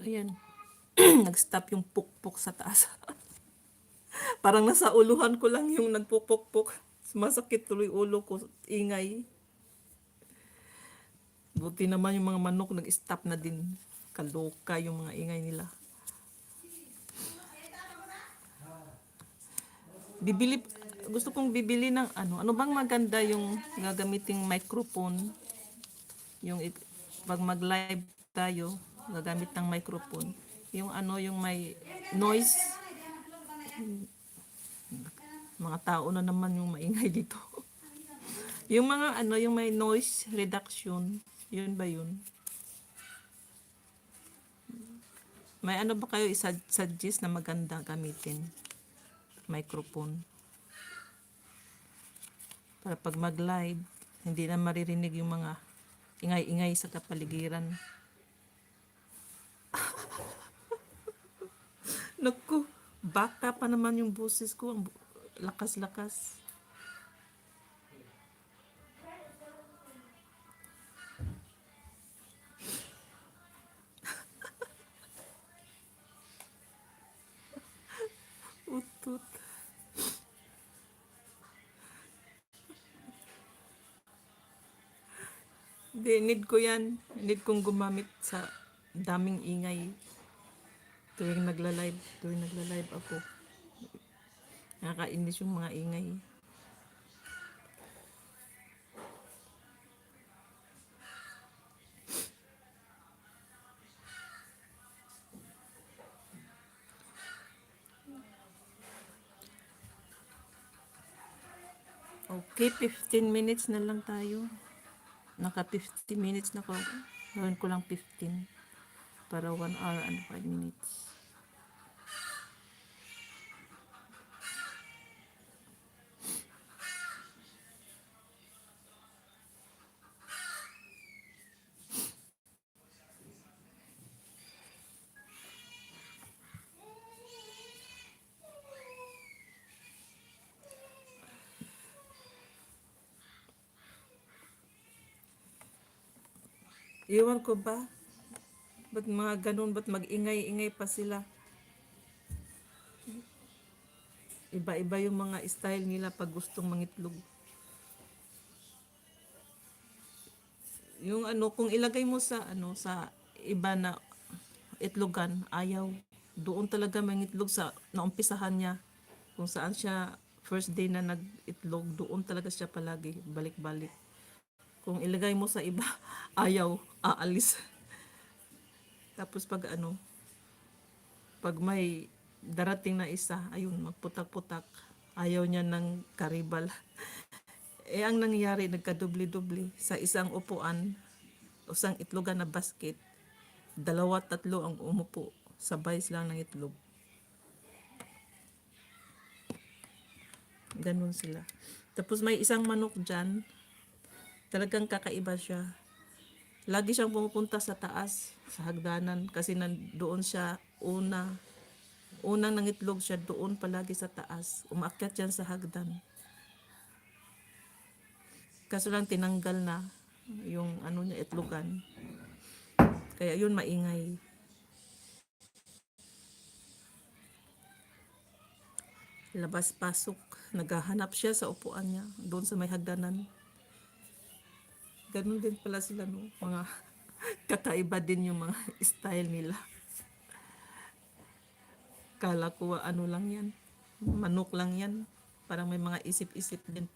Ayan. Nag-stop yung pukpok sa taas. Parang nasa uluhan ko lang yung nagpupukpok. Sumasakit tuloy ulo ko. Ingay. Buti naman yung mga manok nag-stop na din. Kaloka yung mga ingay nila. Bibili, gusto kong bibili ng ano bang maganda yung gagamiting microphone? Yung pag mag-live tayo, gagamit ng microphone. Yung yung may noise. Mga tao na naman yung maingay dito. Yung mga yung may noise reduction. Yun ba yun? May ba kayo suggest na maganda gamitin? Microphone. Para pag mag-live, hindi na maririnig yung mga ingay-ingay sa kapaligiran. Naku, baka pa naman yung boses ko. Ang lakas-lakas. Utut. Hindi, need ko yan. Need kong gumamit sa daming ingay. Tuwing nagla-live ako. Nakakainis yung mga ingay. Okay, 15 minutes na lang tayo. Naka 50 minutes na ko. Gawin ko lang 15 para 1 hour and 5 minutes. Iwan ko ba? Ba't mga ganun? Ba't mag-ingay-ingay pa sila? Iba-iba yung mga style nila pag gustong mangitlog. Yung kung ilagay mo sa sa iba na itlogan, ayaw. Doon talaga mangitlog sa naumpisahan niya. Kung saan siya first day na nag-itlog, doon talaga siya palagi balik-balik. Kung ilagay mo sa iba, ayaw, aalis. Tapos pag may darating na isa, ayun, magputak-putak. Ayaw niya ng karibal. Ang nangyari, nagkadubli-dubli sa isang upuan, isang itlogan na basket. 2-3 ang umupo. Sabay silang ng itlog. Ganun sila. Tapos may isang manok dyan. Talagang kakaiba siya. Lagi siyang pumupunta sa taas, sa hagdanan. Kasi nandoon siya unang nangitlog siya doon palagi sa taas. Umaakyat yan sa hagdan. Kaso lang tinanggal na yung niya itlogan. Kaya yun maingay. Labas-pasok. Naghahanap siya sa upuan niya. Doon sa may hagdanan. Ganun din pala sila, no? Mga kakaiba din yung mga style nila. Kala ko lang yan. Manok lang yan. Parang may mga isip-isip din.